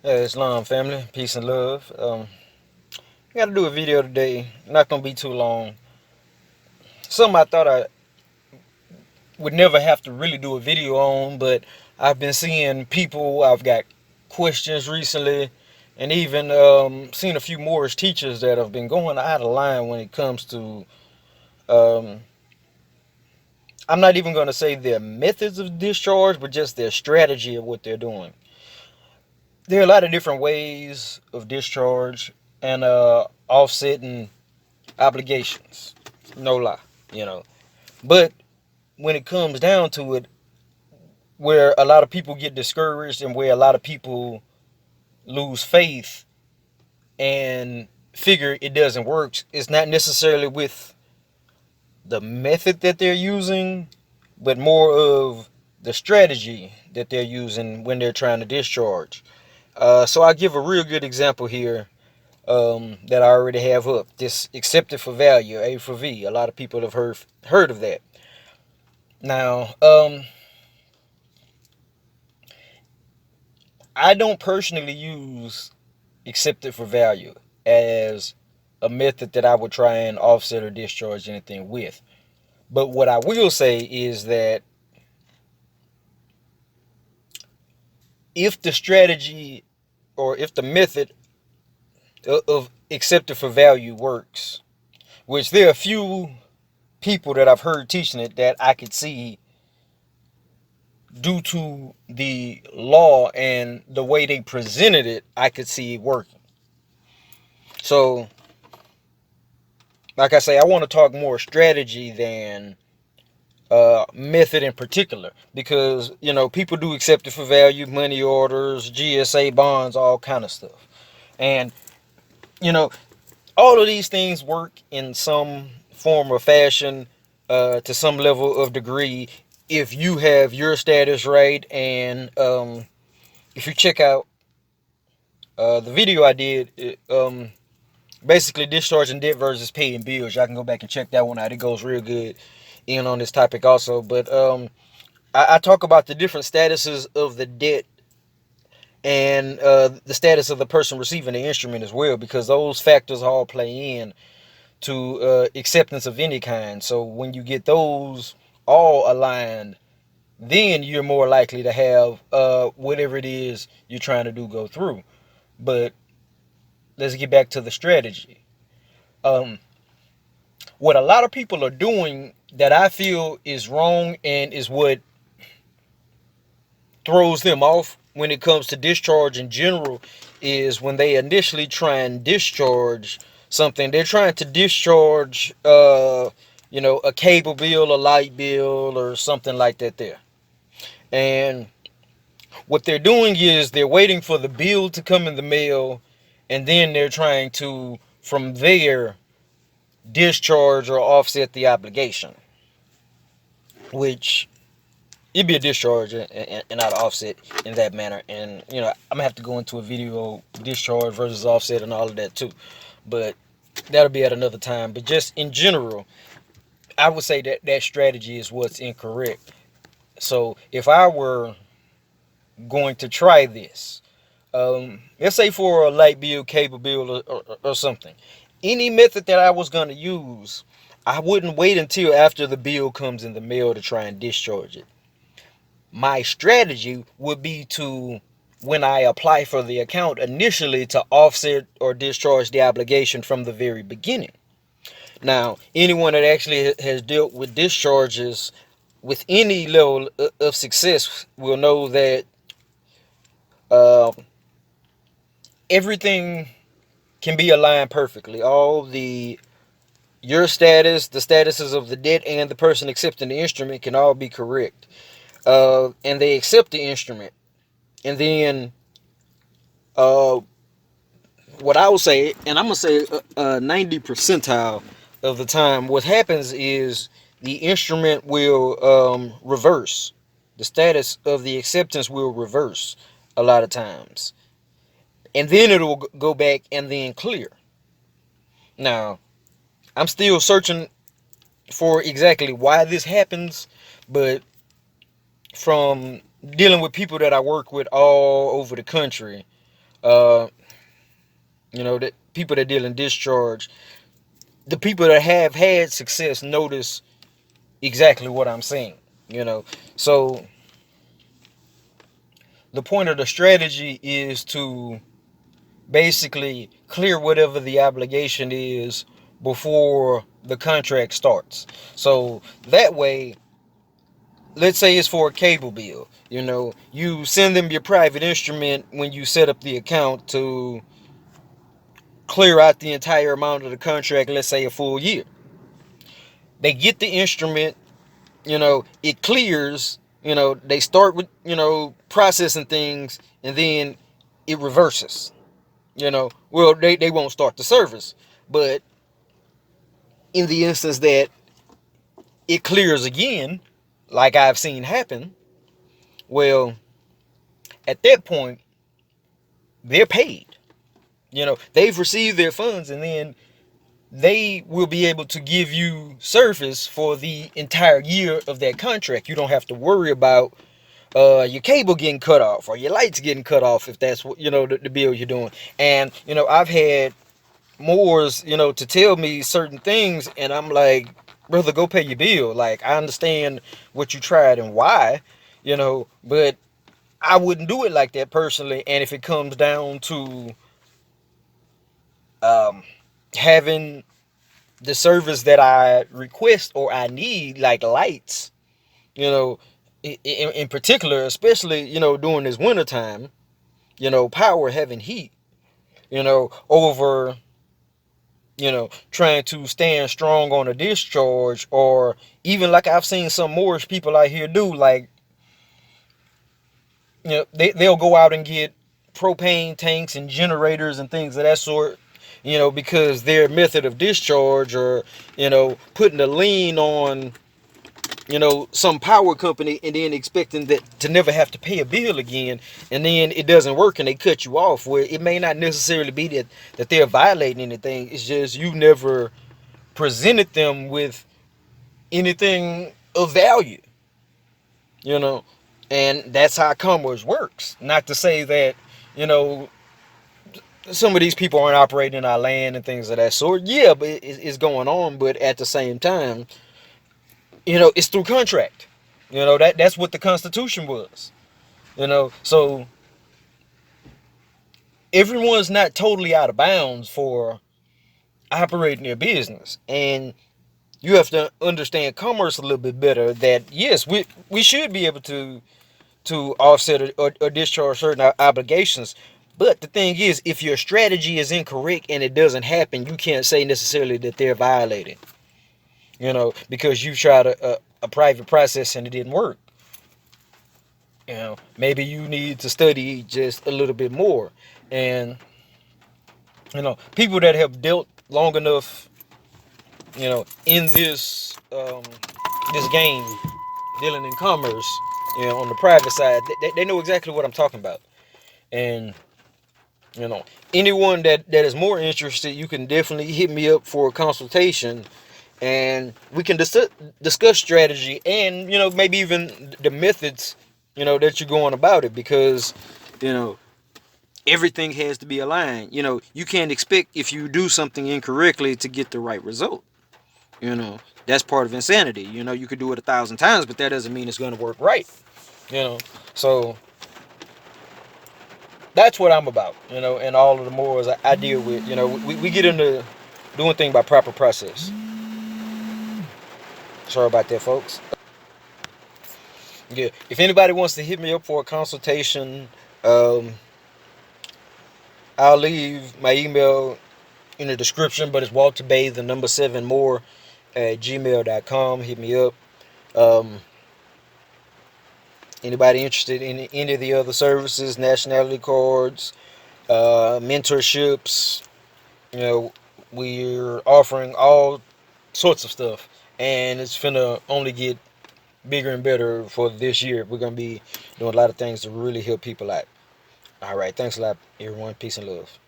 Hey, Islam family, peace and love. I got to do a video today. Not gonna be too long. Something I thought I would never have to really do a video on, but I've been seeing people. I've got questions recently, and even seen a few Moorish teachers that have been going out of line when it comes to. Um, I'm not even gonna say their methods of discharge, but just their strategy of what they're doing. There are a lot of different ways of discharge and offsetting obligations. No lie, you know. But when it comes down to it, where a lot of people get discouraged and where a lot of people lose faith and figure it doesn't work, it's not necessarily with the method that they're using, but more of the strategy that they're using when they're trying to discharge. So I'll give a real good example here that I already have up. This accepted for value, A for V. A lot of people have heard of that. Now, I don't personally use accepted for value as a method that I would try and offset or discharge anything with. But what I will say is that if the strategy or if the method of accepted for value works, which there are a few people that I've heard teaching it that I could see due to the law and the way they presented it, I could see it working. So, like I say, I want to talk more strategy than method in particular, because people do accept it for value, money orders, GSA bonds, all kind of stuff, and you know all of these things work in some form or fashion, to some level of degree, if you have your status right. And if you check out the video I did, basically discharging debt versus paying bills, y'all can go back and check that one out. It goes real good in on this topic also. But I talk about the different statuses of the debt and the status of the person receiving the instrument as well, because those factors all play in to acceptance of any kind. So when you get those all aligned, then you're more likely to have whatever it is you're trying to do go through. But let's get back to the strategy. Um, what a lot of people are doing that I feel is wrong and is what throws them off when it comes to discharge in general is when they initially try and discharge something. They're trying to discharge a cable bill, a light bill, or something like that there. And what they're doing is they're waiting for the bill to come in the mail, and then they're trying to from there discharge or offset the obligation, which it'd be a discharge and not an offset in that manner. And I'm gonna have to go into a video discharge versus offset and all of that too, but that'll be at another time. But just in general, I would say that that strategy is what's incorrect. So if I were going to try this, let's say for a light bill, cable bill, or something, any method that I was going to use, I wouldn't wait until after the bill comes in the mail to try and discharge it. My strategy would be to, when I apply for the account initially, to offset or discharge the obligation from the very beginning. Now, anyone that actually has dealt with discharges with any level of success will know that uh, everything can be aligned perfectly. All the your status, the statuses of the debt, and the person accepting the instrument can all be correct. And they accept the instrument, and then uh, what I would say, and I'm gonna say 90 percentile of the time, what happens is the instrument will reverse. The status of the acceptance will reverse a lot of times, and then it'll go back and then clear. Now, I'm still searching for exactly why this happens, but from dealing with people that I work with all over the country, Uh, that people that deal in discharge, the people that have had success notice exactly what I'm saying. So the point of the strategy is to basically clear whatever the obligation is before the contract starts. So that way, let's say it's for a cable bill. You send them your private instrument when you set up the account to clear out the entire amount of the contract, let's say a full year. They get the instrument, it clears, they start with, processing things, and then it reverses. Well, they won't start the service, but in the instance that it clears again, like I've seen happen, well, at that point, they're paid. They've received their funds, and then they will be able to give you service for the entire year of that contract. You don't have to worry about your cable getting cut off or your lights getting cut off, if that's what the bill you're doing. And I've had Moors, to tell me certain things, and I'm like, brother, go pay your bill. Like, I understand what you tried and why, but I wouldn't do it like that personally. And if it comes down to having the service that I request or I need, like lights, in particular, especially, during this winter time, power, having heat, over, trying to stand strong on a discharge, or even like I've seen some Moorish people out here do, like, they'll go out and get propane tanks and generators and things of that sort, because their method of discharge, or, putting a lien on, some power company, and then expecting that to never have to pay a bill again, and then it doesn't work and they cut you off, where it may not necessarily be that they're violating anything. It's just you never presented them with anything of value, you know, and that's how commerce works. Not to say that, you know, some of these people aren't operating our land and things of that sort. Yeah, but it's going on. But at the same time, it's through contract. That's what the Constitution was. So everyone's not totally out of bounds for operating their business, and you have to understand commerce a little bit better. That yes, we should be able to offset or discharge certain obligations. But the thing is, if your strategy is incorrect and it doesn't happen, you can't say necessarily that they're violating. Because you tried a private process and it didn't work. Maybe you need to study just a little bit more. And people that have dealt long enough, in this game, dealing in commerce, on the private side, they know exactly what I'm talking about. And anyone that is more interested, you can definitely hit me up for a consultation, and we can discuss strategy, and maybe even the methods that you're going about it, because everything has to be aligned. You can't expect, if you do something incorrectly, to get the right result. That's part of insanity. You could do it 1,000 times, but that doesn't mean it's going to work right. So that's what I'm about. And all of the morals I deal with. We get into doing things by proper process. Sorry about that, folks. Yeah, if anybody wants to hit me up for a consultation, I'll leave my email in the description, but it's Walter Bay, the number 7 more at gmail.com. Hit me up. Anybody interested in any of the other services, nationality cards, mentorships, we're offering all sorts of stuff, and it's finna only get bigger and better for this year. We're gonna be doing a lot of things to really help people out. All right, thanks a lot, everyone. Peace and love.